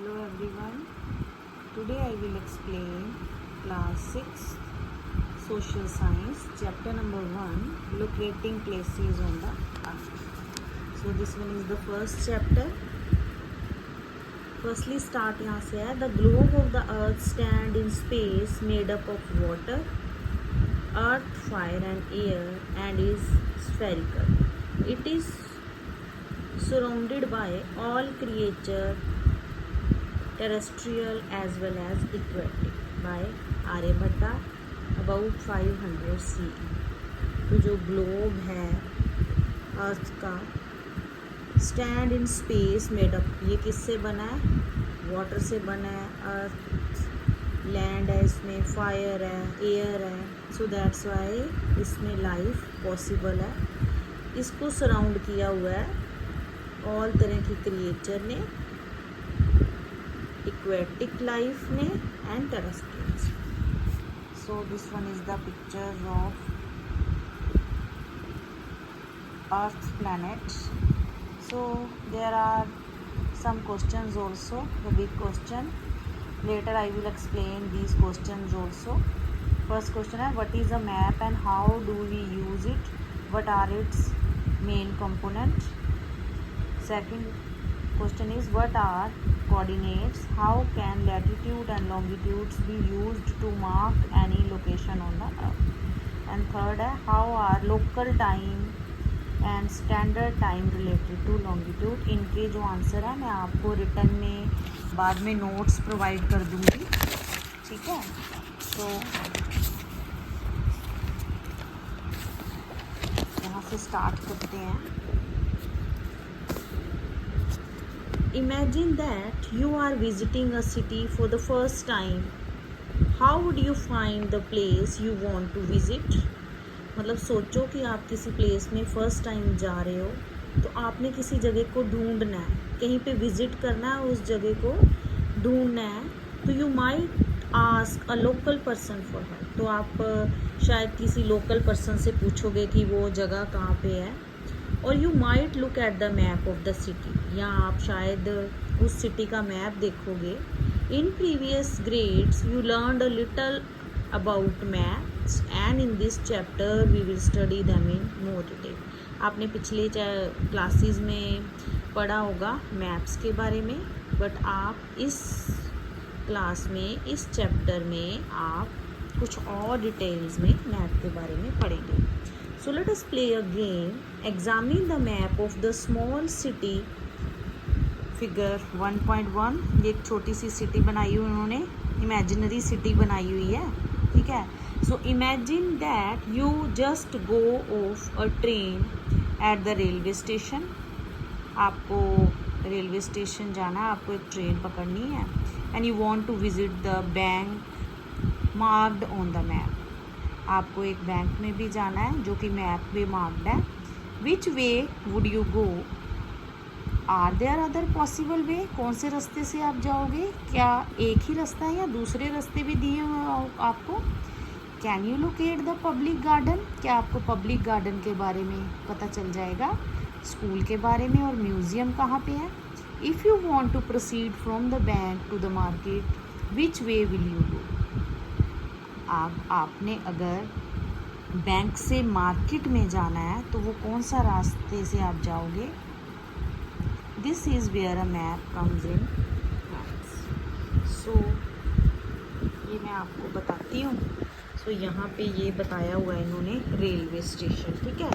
Hello everyone. Today I will explain class 6 social science chapter number 1 locating places on the earth. So this one is the first chapter. Firstly start यहाँ से है. The globe of the earth stand in space made up of water, earth, fire and air and is spherical. It is surrounded by all creature terrestrial as well as aquatic by Aryabhatta about 500 CE. तो जो globe है अर्थ का stand in space made up, ये किससे बना है? Water से बना है. अर्थ लैंड है, इसमें फायर है, एयर है. सो दैट्स वाई इसमें लाइफ पॉसिबल है. इसको सराउंड किया हुआ है ऑल तरह की क्रिएचर ने, aquatic life ने and terrestrials. So this one is the picture of earth planet. So there are some questions also, the big question. Later I will explain these questions also. First question है, what is a map and how do we use it? What are its main components? Second question is, what are coordinates? How can latitude and longitudes be used to mark any location on the earth? And third है, how are local time and standard time related to longitude? इनके जो answer है मैं आपको return में बाद में notes provide कर दूंगी. ठीक है, तो यहाँ से स्टार्ट करते हैं. Imagine that you are visiting a city for the first time. How would you find the place you want to visit? मतलब सोचो कि आप किसी प्लेस में फर्स्ट टाइम जा रहे हो, तो आपने किसी जगह को ढूंढना है, कहीं पे विजिट करना है, उस जगह को ढूंढना है. तो you might ask a local person for help. तो आप शायद किसी लोकल पर्सन से पूछोगे कि वो जगह कहाँ पे है. और you might look at the map of the city, या आप शायद उस सिटी का मैप देखोगे. In previous grades you learn a little about maps and in this chapter we will study them in more detail. आपने पिछले classes में पढ़ा होगा मैप्स के बारे में, बट आप इस क्लास में, इस चैप्टर में आप कुछ और डिटेल्स में मैप के बारे में पढ़ेंगे. So let us play a game. Examine the map of the small city. Figure 1.1. ये एक छोटी सी सिटी बनाई हुई उन्होंने, इमेजिनरी सिटी बनाई हुई है. ठीक है. So imagine that you just go off a train at the railway station. आपको रेलवे स्टेशन जाना है, आपको एक ट्रेन पकड़नी है. And you want to visit the bank marked on the map. आपको एक बैंक में भी जाना है जो कि मैप में मार्क्ड है. Which way would you go? Are there other possible way? कौन से रास्ते से आप जाओगे? क्या एक ही रास्ता है या दूसरे रास्ते भी दिए हुए आपको? Can you locate the public garden? क्या आपको पब्लिक गार्डन के बारे में पता चल जाएगा? स्कूल के बारे में और म्यूज़ियम कहाँ पे है? If you want to proceed from the bank to the market, which way will you go? आपने अगर बैंक से मार्केट में जाना है तो वो कौन सा रास्ते से आप जाओगे? This is where a map comes in. So ये मैं आपको बताती हूँ. सो यहाँ पे ये बताया हुआ है इन्होंने रेलवे स्टेशन. ठीक है,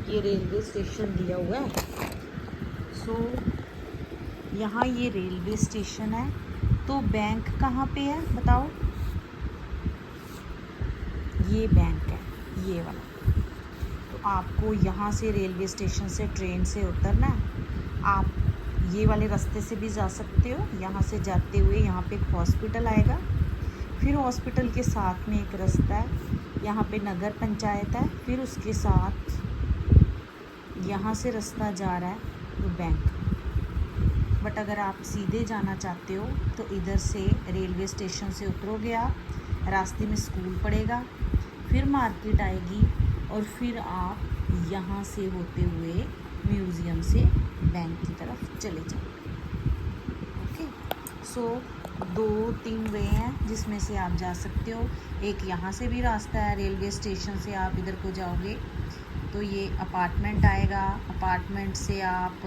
ये रेलवे स्टेशन दिया हुआ है. सो यहाँ ये रेलवे स्टेशन है. तो बैंक कहाँ पे है बताओ? ये बैंक है, ये वाला. तो आपको यहाँ से रेलवे स्टेशन से ट्रेन से उतरना है. आप ये वाले रास्ते से भी जा सकते हो. यहाँ से जाते हुए यहाँ पे एक हॉस्पिटल आएगा, फिर हॉस्पिटल के साथ में एक रास्ता है, यहाँ पे नगर पंचायत है, फिर उसके साथ यहाँ से रास्ता जा रहा है तो बैंक. बट अगर आप सीधे जाना चाहते हो तो इधर से रेलवे स्टेशन से उतरोगे आप, रास्ते में स्कूल पड़ेगा, फिर मार्केट आएगी और फिर आप यहाँ से होते हुए म्यूज़ियम से बैंक की तरफ चले जाओ. ओके, सो 2-3 वे हैं जिसमें से आप जा सकते हो। एक यहाँ से भी रास्ता है, रेलवे स्टेशन से आप इधर को जाओगे तो ये अपार्टमेंट आएगा, अपार्टमेंट से आप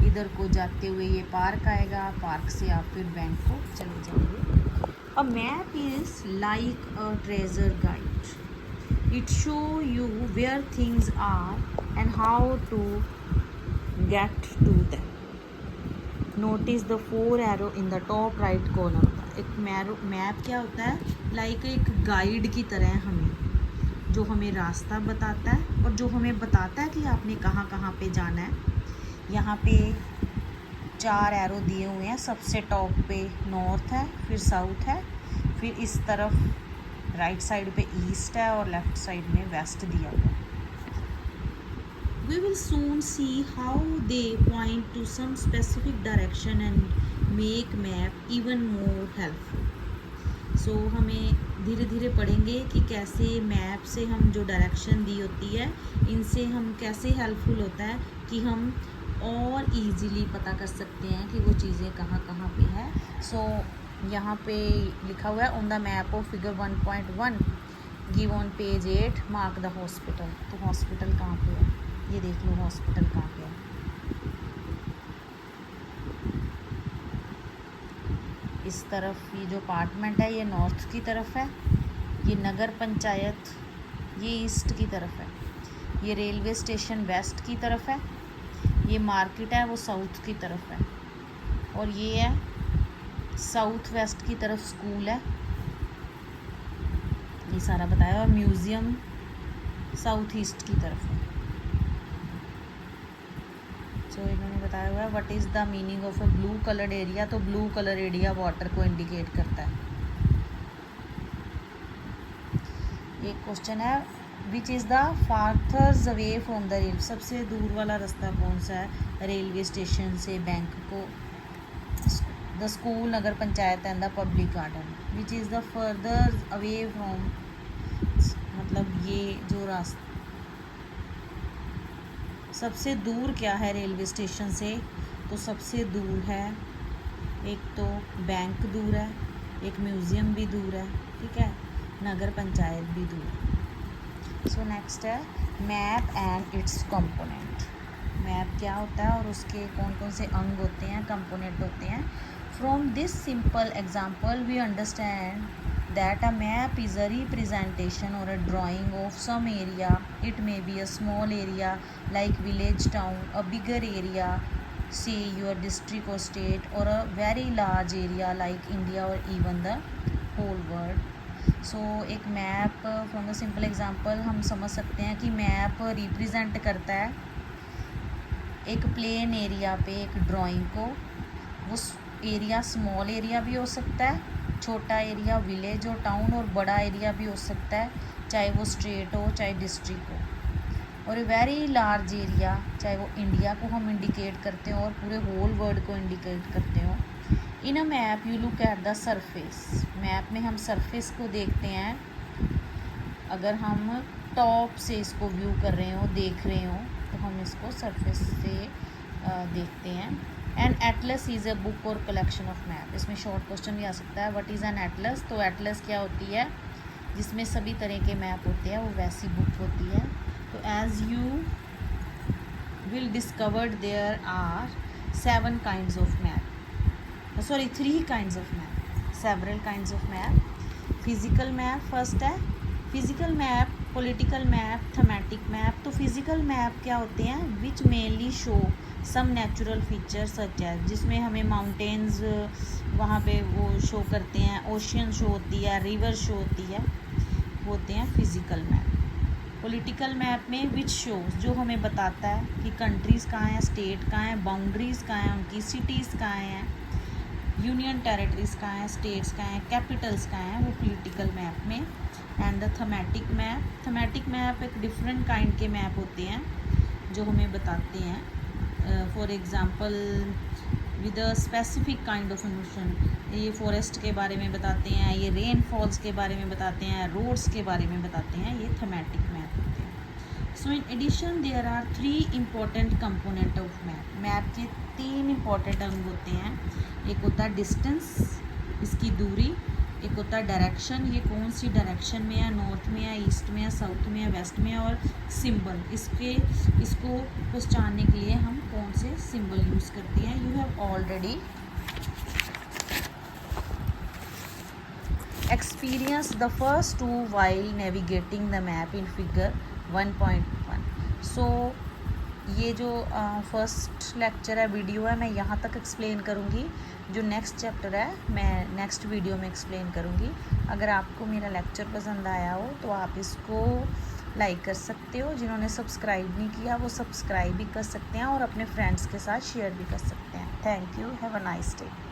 इधर को जाते हुए ये पार्क आएगा, पार्क से आप फिर बैंक को चले जाओगे। A map is like a treasure guide, it show you where things are and how to get to them. Notice the 4 arrow in the top right corner. एक मैप क्या होता है, लाइक एक गाइड की तरह हमें, जो हमें रास्ता बताता है और जो हमें बताता है कि आपने कहाँ कहाँ पे जाना है। यहाँ पे 4 एरो दिए हुए हैं, सबसे टॉप पे नॉर्थ है, फिर साउथ है, फिर इस तरफ राइट साइड पे ईस्ट है और लेफ्ट साइड में वेस्ट दिया हुआ है। We will soon see how they point to some specific direction and make map even more helpful. So हमें धीरे धीरे पढ़ेंगे कि कैसे मैप से हम जो डायरेक्शन दी होती है इनसे हम कैसे हेल्पफुल होता है कि हम और इजीली पता कर सकते हैं कि वो चीज़ें कहाँ कहाँ पे है। सो यहाँ पे लिखा हुआ है on the map of figure 1.1 give on page 8 mark the hospital. तो हॉस्पिटल कहाँ पे है, ये देख लो हॉस्पिटल कहाँ पे है। इस तरफ ये जो अपार्टमेंट है ये नॉर्थ की तरफ है, ये नगर पंचायत ये ईस्ट की तरफ है, ये रेलवे स्टेशन वेस्ट की तरफ है, ये मार्केट है वो साउथ की तरफ है, और ये है साउथ वेस्ट की तरफ स्कूल है, ये सारा बताया। और म्यूज़ियम साउथ ईस्ट की तरफ है। सो इन्होंने बताया हुआ है what is the meaning of a blue coloured area. तो ब्लू कलर एरिया वाटर को इंडिकेट करता है। एक क्वेश्चन है which is the farthest away from the rail. सबसे दूर वाला रास्ता कौन सा है रेलवे स्टेशन से बैंक को। The school nagar panchayat and the public garden. Which is the further away from, मतलब ये जो रास्ता सबसे दूर क्या है रेलवे स्टेशन से, तो सबसे दूर है एक तो बैंक दूर है, एक म्यूज़ियम भी दूर है, ठीक है, नगर पंचायत भी दूर है। सो नेक्स्ट है map and it's component. Map क्या होता है और उसके कौन कौन से अंग होते हैं, कंपोनेंट होते हैं। From this simple example we understand that a map is a representation or a drawing of some area. It may be a small area like village, town, a bigger area say your district or state, or a very large area like India or even the whole world. So एक map from the simple example हम समझ सकते हैं कि map represent करता है एक plain area पे एक ड्राइंग को। वो एरिया स्मॉल एरिया भी हो सकता है, छोटा एरिया विलेज और टाउन, और बड़ा एरिया भी हो सकता है चाहे वो स्टेट हो चाहे डिस्ट्रिक्ट हो, और ए वेरी लार्ज एरिया चाहे वो इंडिया को हम इंडिकेट करते हो और पूरे होल वर्ल्ड को इंडिकेट करते हो। In a map you look at the surface. Map में हम सरफेस को देखते हैं। अगर हम टॉप से इसको व्यू कर रहे हो, देख रहे हो, तो हम इसको सरफेस से देखते हैं। An atlas is a book और कलेक्शन ऑफ मैप। इसमें शॉर्ट क्वेश्चन भी आ सकता है व्हाट इज़ एन एटलस। तो एटलस क्या होती है, जिसमें सभी तरह के मैप होते हैं, वो वैसी बुक होती है। तो as you will discovered there are 7 kinds of map, sorry 3 kinds of map, several kinds of map। Physical map first है, physical map, political map, thematic map. तो फिजिकल मैप क्या होते हैं, which mainly show some natural features such है, जिसमें हमें mountains वहाँ पे वो शो करते हैं, ओशियन शो होती है, रिवर शो होती है, वो होते हैं फिजिकल मैप। पॉलिटिकल मैप में विच शोज, जो हमें बताता है कि कंट्रीज़ कहाँ हैं, स्टेट कहाँ हैं, बाउंड्रीज़ कहाँ हैं, उनकी सिटीज़ कहाँ हैं, यूनियन टेरिटरीज़ कहाँ हैं, स्टेट्स कहाँ हैं, कैपिटल्स कहाँ हैं, वो पॉलिटिकल मैप में। And the thematic map, thematic map एक डिफरेंट काइंड के मैप होते हैं जो हमें बताते हैं, for example with a specific kind of information. ये फॉरेस्ट के बारे में बताते हैं, ये रेन फॉल्स के बारे में बताते हैं, रोड्स के बारे में बताते हैं, ये थीमेटिक मैप होते हैं। So in addition there are 3 important component of map. Map के 3 इम्पॉर्टेंट अंग होते हैं। एक होता है डिस्टेंस, इसकी दूरी, एक होता है डायरेक्शन, ये कौन सी डायरेक्शन में है, नॉर्थ में है, ईस्ट में है, साउथ में है, वेस्ट में है, और सिंबल, इसको पहचानने के लिए हम कौन से सिंबल यूज़ करते हैं। You have already experience the first 2 while navigating the map in figure 1.1। सो ये जो फर्स्ट लेक्चर है, वीडियो है, मैं यहाँ तक एक्सप्लेन करूँगी। जो नेक्स्ट चैप्टर है मैं नेक्स्ट वीडियो में एक्सप्लेन करूँगी। अगर आपको मेरा लेक्चर पसंद आया हो तो आप इसको लाइक कर सकते हो। जिन्होंने सब्सक्राइब नहीं किया वो सब्सक्राइब भी कर सकते हैं और अपने फ्रेंड्स के साथ शेयर भी कर सकते हैं। Thank you, have a nice day.